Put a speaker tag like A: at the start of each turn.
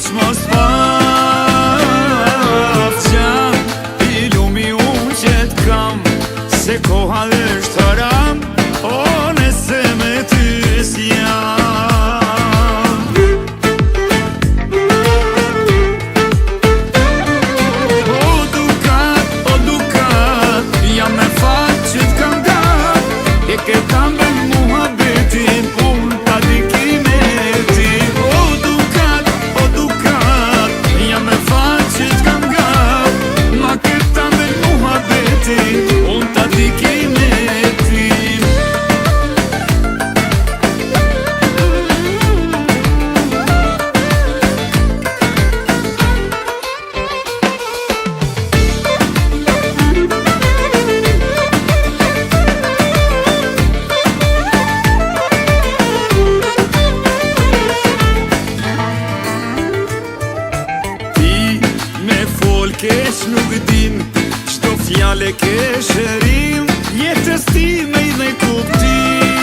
A: veç mos paf qam I lumi unë që t'kam Se koha është haram O nëse me ty s'jam O dukat Jam me fat që t'kam gat E ke kam ben muhabetin Unë ta dikimetin O dukat Jam me fat që t'kam gat Ma ke tam ben muhabetin Unë ta dikimetin Kesh nuk din, qdo fjale ke shërim Jetës ti me i dhe kuptim